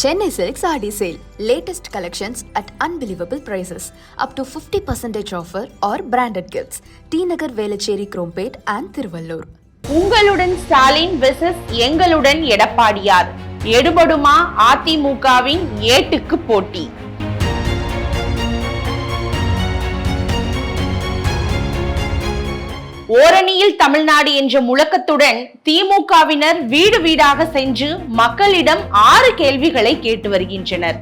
Chennai Silk Saree Sale. Latest collections at unbelievable prices. Up to 50% offer or branded gifts. T Nagar Velachery Krompet and Thiruvallur. உங்களுடன் Stalin versus எங்களுடன் எடப்பாடியார். எடுபடுமா அதிமுகவின் ஏட்டுக்கு போட்டி? ஓரணியில் தமிழ்நாடு என்ற முழக்கத்துடன் திமுகவினர் வீடு வீடாக சென்று மக்களிடம் 6 கேள்விகளை கேட்டு வருகின்றனர்.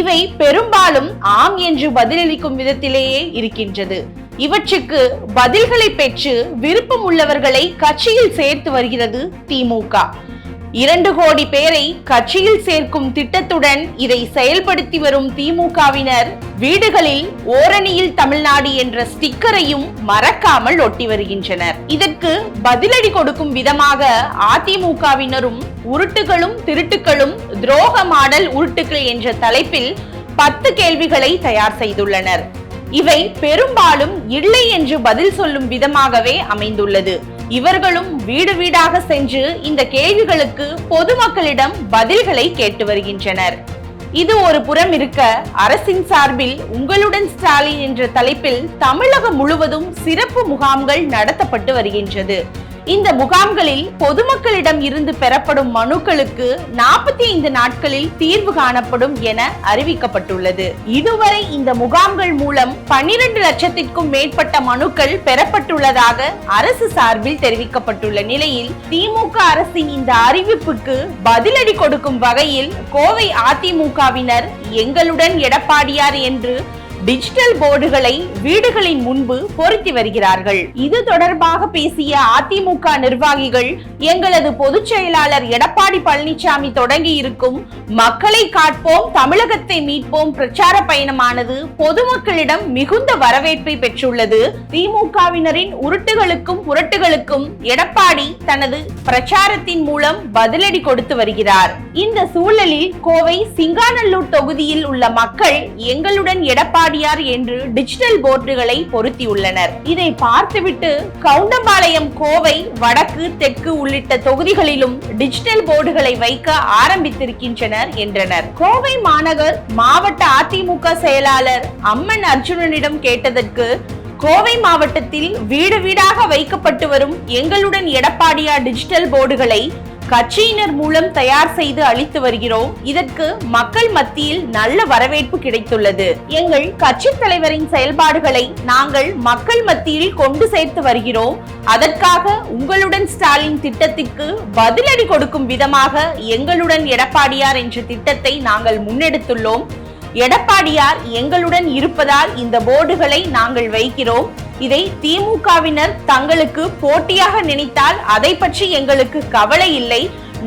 இவை பெரும்பாலும் ஆம் என்று பதிலளிக்கும் விதத்திலேயே இருக்கின்றது. இவற்றுக்கு பதில்களை பெற்று விருப்பம் உள்ளவர்களை கட்சியில் சேர்த்து வருகிறது திமுக. 2 கோடி பேரை கட்சியில் சேர்க்கும் திட்டத்துடன் இதை செயல்படுத்தி வரும் திமுகவினர் வீடுகளில் ஓரணியில் தமிழ்நாடு என்ற ஸ்டிக்கரையும் மறக்காமல் ஒட்டி வருகின்றனர். இதற்கு பதிலடி கொடுக்கும் விதமாக அதிமுகவினரும் உருட்டுகளும் திருட்டுகளும் துரோக மாடல் உருட்டுகள் என்ற தலைப்பில் 10 கேள்விகளை தயார் செய்துள்ளனர். இவை பெரும்பாலும் இல்லை என்று பதில் சொல்லும் விதமாகவே அமைந்துள்ளது. இவர்களும் வீடு வீடாக சென்று இந்த கேள்விகளுக்கு பொதுமக்களிடம் பதில்களை கேட்டு வருகின்றனர். இது ஒரு புறம் இருக்க, அரசின் சார்பில் உங்களுடன் ஸ்டாலின் என்ற தலைப்பில் தமிழகம் முழுவதும் சிறப்பு முகாம்கள் நடத்தப்பட்டு வருகின்றது. இந்த முகாம்களில் பொதுமக்களிடம் இருந்து பெறப்படும் மனுக்களுக்கு 45 நாட்களில் தீர்வு காணப்படும் என அறிவிக்கப்பட்டுள்ளது. இதுவரை இந்த முகாம்கள் மூலம் 12 லட்சத்திற்கும் மேற்பட்ட மனுக்கள் பெறப்பட்டுள்ளதாக அரசு சார்பில் தெரிவிக்கப்பட்டுள்ள நிலையில் திமுக அரசின் இந்த அறிவிப்புக்கு பதிலடி கொடுக்கும் வகையில் கோவை அதிமுகவினர் எங்களுடன் எடப்பாடியார் என்று டிஜிட்டல் போர்டுகளை வீடுகளின் முன்பு பொருத்தி வருகிறார்கள். இது தொடர்பாக பேசிய அதிமுக நிர்வாகிகள், எங்களது பொதுச் செயலாளர் எடப்பாடி பழனிசாமி தொடங்கி இருக்கும் மக்களை காட்போம் தமிழகத்தை மீட்போம் பிரச்சார பயணமானது பொதுமக்களிடம் மிகுந்த வரவேற்பை பெற்றுள்ளது. திமுகவினரின் உருட்டுகளுக்கும் புரட்டுகளுக்கும் எடப்பாடி தனது பிரச்சாரத்தின் மூலம் பதிலடி கொடுத்து வருகிறார். இந்த சூழலில் கோவை சிங்காநல்லூர் தொகுதியில் உள்ள மக்கள் எங்களுடன் எடப்பாடி என்று டிஜிட்டல் போர்டுகளை பொருத்தியுள்ளனர். இதை பார்த்துவிட்டு கவுண்டம்பாளையம், கோவை, வடக்கு, தெற்கு உள்ளிட்ட தொகுதிகளிலும் டிஜிட்டல் போர்டுகளை வைக்க ஆரம்பித்திருக்கின்றனர் என்றனர். கோவை மாநகர் மாவட்ட அதிமுக செயலாளர் அம்மன் அர்ஜுனனிடம் கேட்டதற்கு, கோவை மாவட்டத்தில் வீடு வீடாக வைக்கப்பட்டு வரும் எங்களுடன் எடப்பாடியார் டிஜிட்டல் போர்டுகளை கட்சியினர் மூலம் தயார் செய்து அளித்து வருகிறோம். இதற்கு மக்கள் மத்தியில் நல்ல வரவேற்பு கிடைத்துள்ளது. எங்கள் கட்சி தலைவரின் செயல்பாடுகளை நாங்கள் மக்கள் மத்தியில் கொண்டு சேர்த்து வருகிறோம். அதற்காக உங்களுடன் ஸ்டாலின் திட்டத்திற்கு பதிலடி கொடுக்கும் விதமாக எங்களுடன் எடப்பாடியார் என்ற திட்டத்தை நாங்கள் முன்னெடுத்துள்ளோம். எடப்பாடியார் எங்களுடன் இருப்பதால் இந்த போர்டுகளை நாங்கள் வைக்கிறோம். இதை திமுகவினர் தங்களுக்கு போட்டியாக நினைத்தால் அதை பற்றி எங்களுக்கு கவலை இல்லை.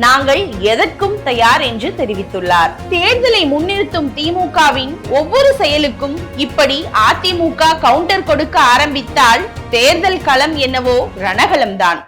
நாங்கள் எதற்கும் தயார் என்று தெரிவித்துள்ளார். தேர்தலை முன்னிறுத்தும் திமுகவின் ஒவ்வொரு செயலுக்கும் இப்படி அதிமுக கவுண்டர் கொடுக்க ஆரம்பித்தால் தேர்தல் களம் என்னவோ ரணகளம்தான்.